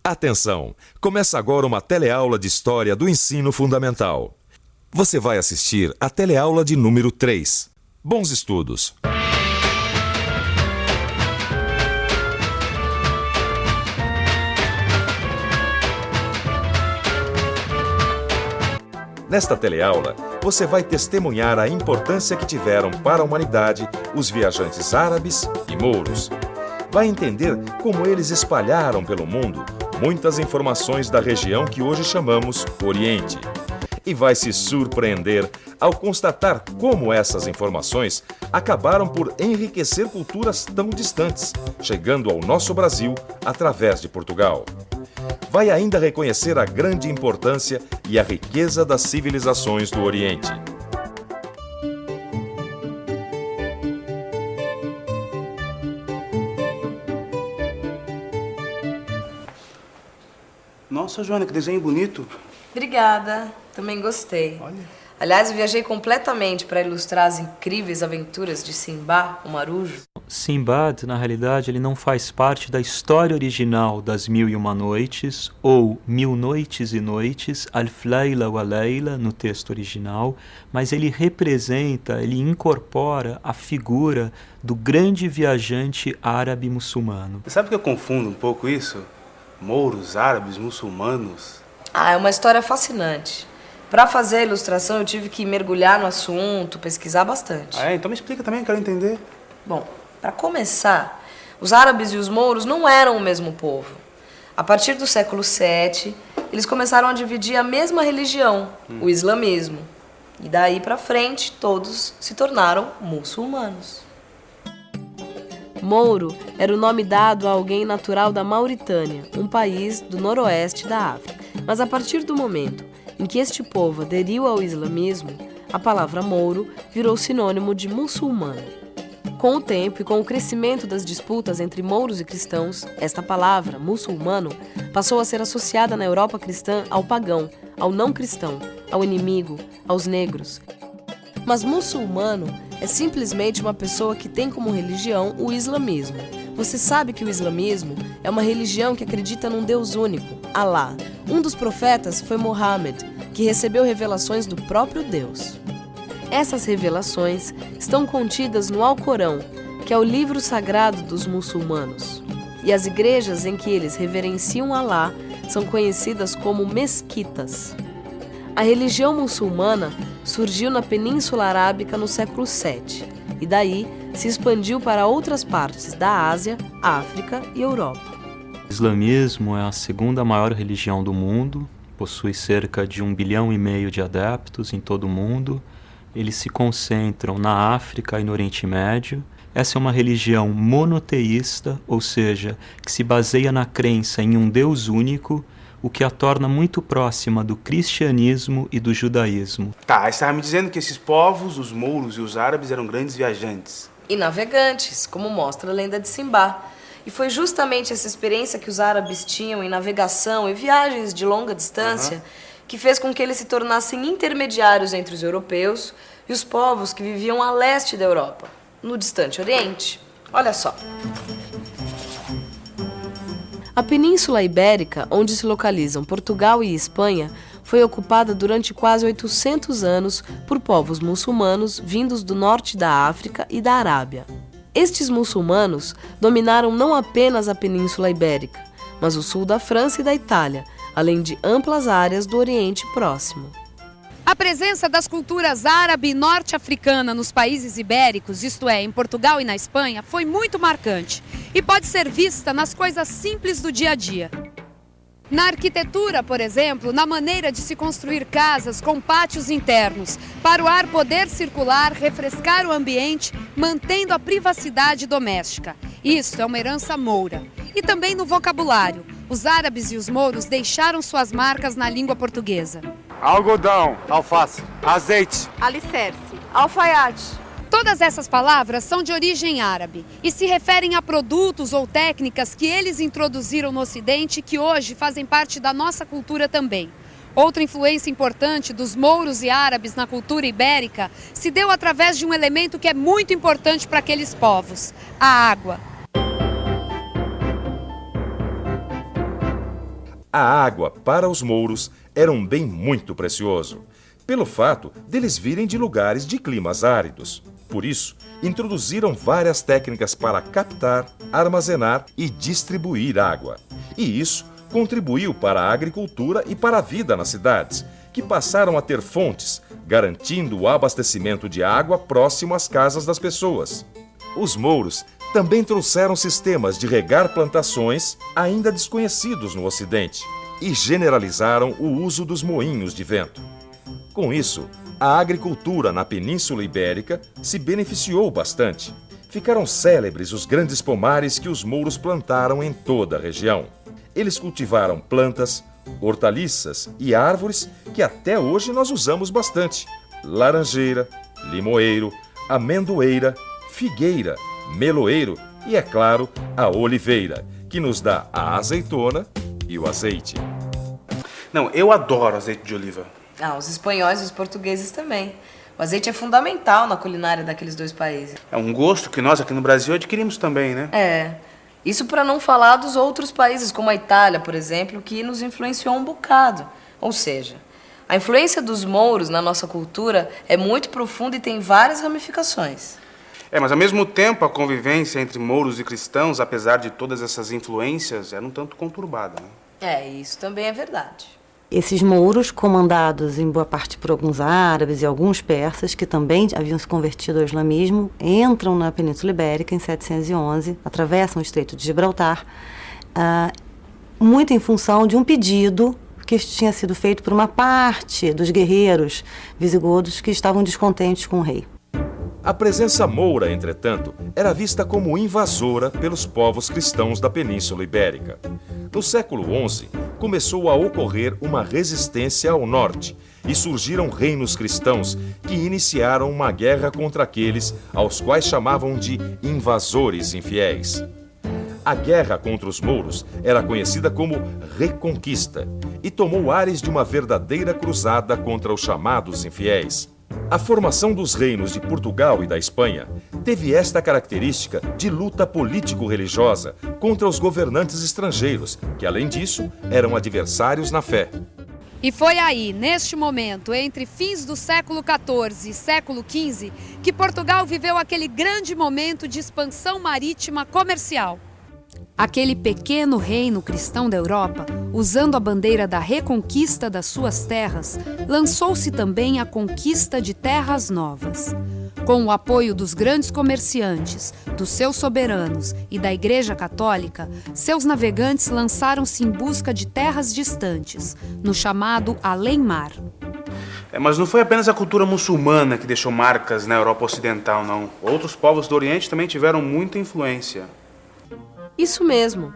Atenção! Começa agora uma teleaula de História do Ensino Fundamental. Você vai assistir a teleaula de número 3. Bons estudos! Nesta teleaula, você vai testemunhar a importância que tiveram para a humanidade os viajantes árabes e mouros. Vai entender como eles espalharam pelo mundo muitas informações da região que hoje chamamos Oriente. E vai se surpreender ao constatar como essas informações acabaram por enriquecer culturas tão distantes, chegando ao nosso Brasil através de Portugal. Vai ainda reconhecer a grande importância e a riqueza das civilizações do Oriente. Nossa, Joana, que desenho bonito. Obrigada, também gostei. Olha. Aliás, eu viajei completamente para ilustrar as incríveis aventuras de Simba, o marujo. Sinbad, na realidade, ele não faz parte da história original das Mil e Uma Noites, ou Mil Noites e Noites, Alf Layla wa Layla, no texto original, mas ele representa, ele incorpora a figura do grande viajante árabe muçulmano. Sabe que eu confundo um pouco isso? Mouros, árabes, muçulmanos. Ah, é uma história fascinante. Para fazer a ilustração, eu tive que mergulhar no assunto, pesquisar bastante. Ah, então me explica também, quero entender. Bom, para começar, os árabes e os mouros não eram o mesmo povo. A partir do século VII, eles começaram a dividir a mesma religião, o islamismo. E daí para frente, todos se tornaram muçulmanos. Mouro era o nome dado a alguém natural da Mauritânia, um país do noroeste da África. Mas a partir do momento em que este povo aderiu ao islamismo, a palavra mouro virou sinônimo de muçulmano. Com o tempo e com o crescimento das disputas entre mouros e cristãos, esta palavra, muçulmano, passou a ser associada na Europa cristã ao pagão, ao não cristão, ao inimigo, aos negros. Mas muçulmano é simplesmente uma pessoa que tem como religião o islamismo. Você sabe que o islamismo é uma religião que acredita num Deus único, Alá. Um dos profetas foi Muhammad, que recebeu revelações do próprio Deus. Essas revelações estão contidas no Alcorão, que é o livro sagrado dos muçulmanos. E as igrejas em que eles reverenciam Alá são conhecidas como mesquitas. A religião muçulmana surgiu na Península Arábica no século VII e daí se expandiu para outras partes da Ásia, África e Europa. O islamismo é a segunda maior religião do mundo, possui cerca de 1,5 bilhão de adeptos em todo o mundo. Eles se concentram na África e no Oriente Médio. Essa é uma religião monoteísta, ou seja, que se baseia na crença em um Deus único, o que a torna muito próxima do cristianismo e do judaísmo. Tá, aí você estava me dizendo que esses povos, os mouros e os árabes, eram grandes viajantes. E navegantes, como mostra a lenda de Simba. E foi justamente essa experiência que os árabes tinham em navegação e viagens de longa distância que fez com que eles se tornassem intermediários entre os europeus e os povos que viviam a leste da Europa, no distante Oriente. Olha só. A Península Ibérica, onde se localizam Portugal e Espanha, foi ocupada durante quase 800 anos por povos muçulmanos vindos do norte da África e da Arábia. Estes muçulmanos dominaram não apenas a Península Ibérica, mas o sul da França e da Itália, além de amplas áreas do Oriente Próximo. A presença das culturas árabe e norte-africana nos países ibéricos, isto é, em Portugal e na Espanha, foi muito marcante e pode ser vista nas coisas simples do dia a dia. Na arquitetura, por exemplo, na maneira de se construir casas com pátios internos, para o ar poder circular, refrescar o ambiente, mantendo a privacidade doméstica. Isso é uma herança moura. E também no vocabulário. Os árabes e os mouros deixaram suas marcas na língua portuguesa. Algodão, alface, azeite, alicerce, alfaiate. Todas essas palavras são de origem árabe e se referem a produtos ou técnicas que eles introduziram no Ocidente e que hoje fazem parte da nossa cultura também. Outra influência importante dos mouros e árabes na cultura ibérica se deu através de um elemento que é muito importante para aqueles povos: a água. A água, para os mouros, era um bem muito precioso, pelo fato deles virem de lugares de climas áridos. Por isso, introduziram várias técnicas para captar, armazenar e distribuir água. E isso contribuiu para a agricultura e para a vida nas cidades, que passaram a ter fontes, garantindo o abastecimento de água próximo às casas das pessoas. Os mouros também trouxeram sistemas de regar plantações ainda desconhecidos no Ocidente e generalizaram o uso dos moinhos de vento. Com isso, a agricultura na Península Ibérica se beneficiou bastante. Ficaram célebres os grandes pomares que os mouros plantaram em toda a região. Eles cultivaram plantas, hortaliças e árvores que até hoje nós usamos bastante: laranjeira, limoeiro, amendoeira, figueira, meloeiro e, é claro, a oliveira, que nos dá a azeitona e o azeite. Não, eu adoro azeite de oliva. Os espanhóis e os portugueses também. O azeite é fundamental na culinária daqueles dois países. É um gosto que nós aqui no Brasil adquirimos também, né? Isso para não falar dos outros países, como a Itália, por exemplo, que nos influenciou um bocado. Ou seja, a influência dos mouros na nossa cultura é muito profunda e tem várias ramificações. Mas ao mesmo tempo a convivência entre mouros e cristãos, apesar de todas essas influências, era um tanto conturbada, né? Isso também é verdade. Esses mouros, comandados em boa parte por alguns árabes e alguns persas, que também haviam se convertido ao islamismo, entram na Península Ibérica em 711, atravessam o Estreito de Gibraltar, muito em função de um pedido que tinha sido feito por uma parte dos guerreiros visigodos que estavam descontentes com o rei. A presença moura, entretanto, era vista como invasora pelos povos cristãos da Península Ibérica. No século XI, começou a ocorrer uma resistência ao norte e surgiram reinos cristãos que iniciaram uma guerra contra aqueles aos quais chamavam de invasores infiéis. A guerra contra os mouros era conhecida como Reconquista e tomou ares de uma verdadeira cruzada contra os chamados infiéis. A formação dos reinos de Portugal e da Espanha teve esta característica de luta político-religiosa contra os governantes estrangeiros, que, além disso, eram adversários na fé. E foi aí, neste momento, entre fins do século XIV e século XV, que Portugal viveu aquele grande momento de expansão marítima comercial. Aquele pequeno reino cristão da Europa, usando a bandeira da reconquista das suas terras, lançou-se também à conquista de terras novas. Com o apoio dos grandes comerciantes, dos seus soberanos e da Igreja Católica, seus navegantes lançaram-se em busca de terras distantes, no chamado além-mar. Mas não foi apenas a cultura muçulmana que deixou marcas na Europa Ocidental, não. Outros povos do Oriente também tiveram muita influência. Isso mesmo,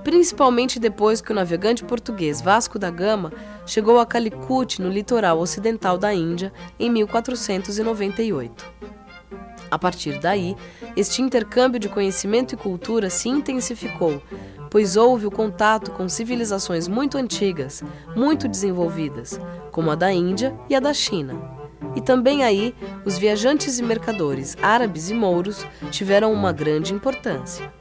principalmente depois que o navegante português Vasco da Gama chegou a Calicut, no litoral ocidental da Índia, em 1498. A partir daí, este intercâmbio de conhecimento e cultura se intensificou, pois houve o contato com civilizações muito antigas, muito desenvolvidas, como a da Índia e a da China. E também aí, os viajantes e mercadores árabes e mouros tiveram uma grande importância.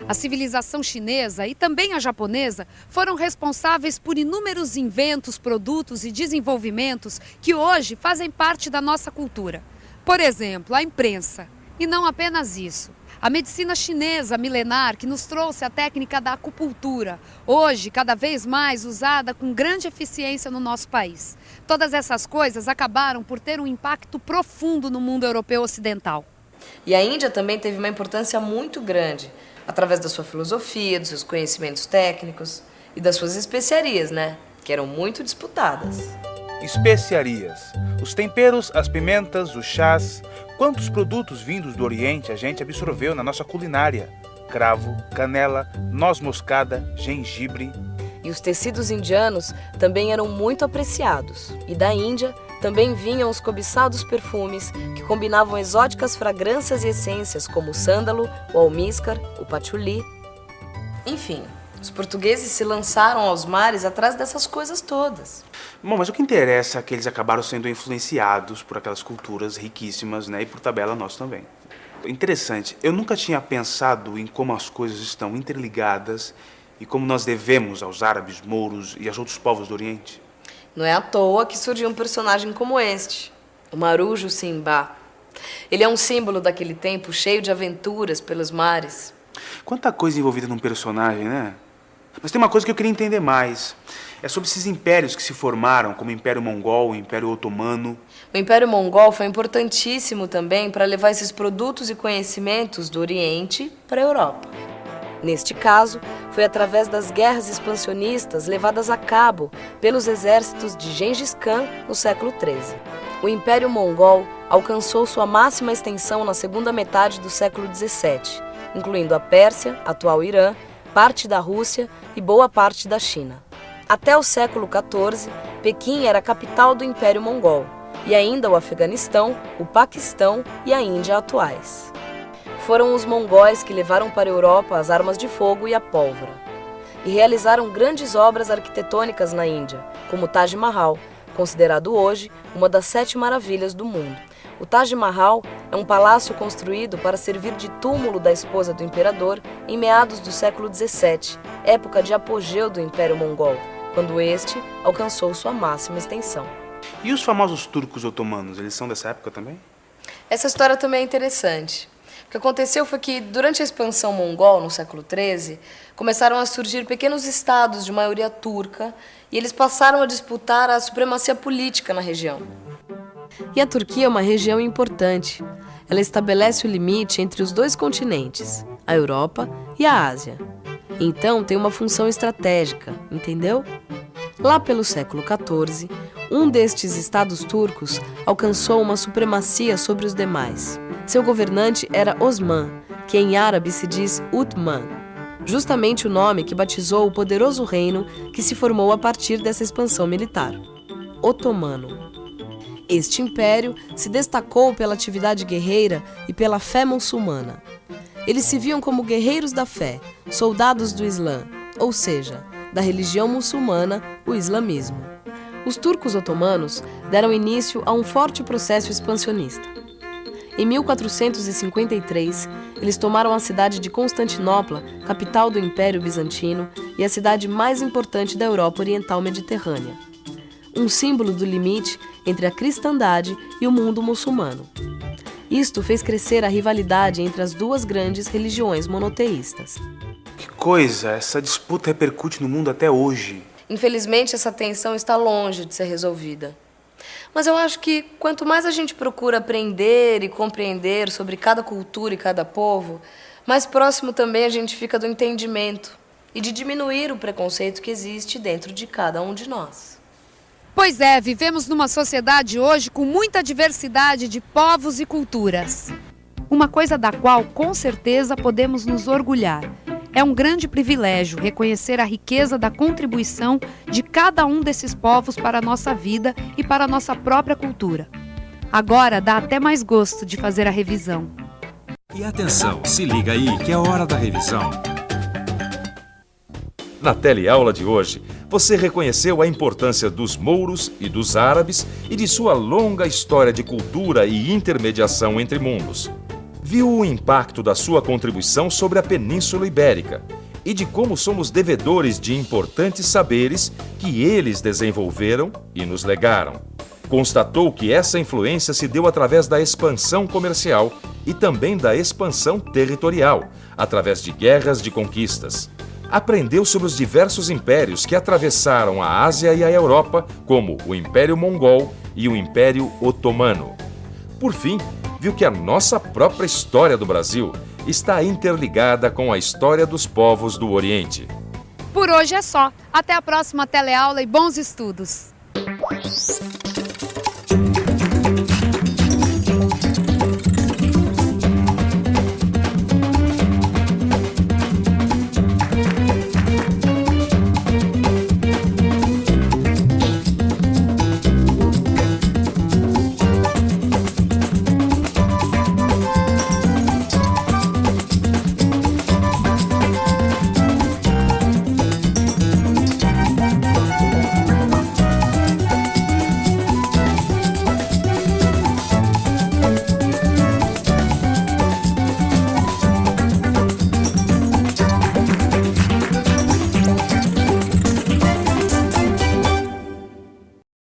A civilização chinesa e também a japonesa foram responsáveis por inúmeros inventos, produtos e desenvolvimentos que hoje fazem parte da nossa cultura. Por exemplo, a imprensa. E não apenas isso. A medicina chinesa milenar que nos trouxe a técnica da acupuntura, hoje cada vez mais usada com grande eficiência no nosso país. Todas essas coisas acabaram por ter um impacto profundo no mundo europeu ocidental. E a Índia também teve uma importância muito grande, através da sua filosofia, dos seus conhecimentos técnicos e das suas especiarias, né? Que eram muito disputadas. Especiarias. Os temperos, as pimentas, os chás. Quantos produtos vindos do Oriente a gente absorveu na nossa culinária? Cravo, canela, noz moscada, gengibre. E os tecidos indianos também eram muito apreciados. E da Índia também vinham os cobiçados perfumes que combinavam exóticas fragrâncias e essências como o sândalo, o almíscar, o patchouli. Enfim, os portugueses se lançaram aos mares atrás dessas coisas todas. Bom, mas o que interessa é que eles acabaram sendo influenciados por aquelas culturas riquíssimas, né? E por tabela nós também. Interessante, eu nunca tinha pensado em como as coisas estão interligadas e como nós devemos aos árabes, mouros e aos outros povos do Oriente? Não é à toa que surgiu um personagem como este, o Marujo Simba. Ele é um símbolo daquele tempo cheio de aventuras pelos mares. Quanta coisa envolvida num personagem, né? Mas tem uma coisa que eu queria entender mais. É sobre esses impérios que se formaram, como o Império Mongol, o Império Otomano. O Império Mongol foi importantíssimo também para levar esses produtos e conhecimentos do Oriente para a Europa. Neste caso, foi através das guerras expansionistas levadas a cabo pelos exércitos de Gengis Khan no século XIII. O Império Mongol alcançou sua máxima extensão na segunda metade do século XVII, incluindo a Pérsia, atual Irã, parte da Rússia e boa parte da China. Até o século XIV, Pequim era a capital do Império Mongol, e ainda o Afeganistão, o Paquistão e a Índia atuais. Foram os mongóis que levaram para a Europa as armas de fogo e a pólvora, e realizaram grandes obras arquitetônicas na Índia, como o Taj Mahal, considerado hoje uma das 7 maravilhas do mundo. O Taj Mahal é um palácio construído para servir de túmulo da esposa do imperador em meados do século XVII, época de apogeu do Império Mongol, quando este alcançou sua máxima extensão. E os famosos turcos otomanos, eles são dessa época também? Essa história também é interessante. O que aconteceu foi que, durante a expansão mongol, no século XIII, começaram a surgir pequenos estados de maioria turca e eles passaram a disputar a supremacia política na região. E a Turquia é uma região importante. Ela estabelece o limite entre os 2 continentes, a Europa e a Ásia. Então, tem uma função estratégica, entendeu? Lá pelo século XIV, um destes estados turcos alcançou uma supremacia sobre os demais. Seu governante era Osman, que em árabe se diz Uthman, justamente o nome que batizou o poderoso reino que se formou a partir dessa expansão militar, Otomano. Este império se destacou pela atividade guerreira e pela fé muçulmana. Eles se viam como guerreiros da fé, soldados do Islã, ou seja, da religião muçulmana, o islamismo. Os turcos otomanos deram início a um forte processo expansionista. Em 1453, eles tomaram a cidade de Constantinopla, capital do Império Bizantino e a cidade mais importante da Europa Oriental Mediterrânea, um símbolo do limite entre a cristandade e o mundo muçulmano. Isto fez crescer a rivalidade entre as 2 grandes religiões monoteístas. Que coisa! Essa disputa repercute no mundo até hoje. Infelizmente, essa tensão está longe de ser resolvida. Mas eu acho que quanto mais a gente procura aprender e compreender sobre cada cultura e cada povo, mais próximo também a gente fica do entendimento e de diminuir o preconceito que existe dentro de cada um de nós. Pois é, vivemos numa sociedade hoje com muita diversidade de povos e culturas. Uma coisa da qual, com certeza, podemos nos orgulhar. É um grande privilégio reconhecer a riqueza da contribuição de cada um desses povos para a nossa vida e para a nossa própria cultura. Agora dá até mais gosto de fazer a revisão. E atenção, se liga aí que é hora da revisão. Na teleaula de hoje, você reconheceu a importância dos mouros e dos árabes e de sua longa história de cultura e intermediação entre mundos. Viu o impacto da sua contribuição sobre a Península Ibérica e de como somos devedores de importantes saberes que eles desenvolveram e nos legaram. Constatou que essa influência se deu através da expansão comercial e também da expansão territorial, através de guerras de conquistas. Aprendeu sobre os diversos impérios que atravessaram a Ásia e a Europa, como o Império Mongol e o Império Otomano. Por fim, viu que a nossa própria história do Brasil está interligada com a história dos povos do Oriente. Por hoje é só. Até a próxima teleaula e bons estudos!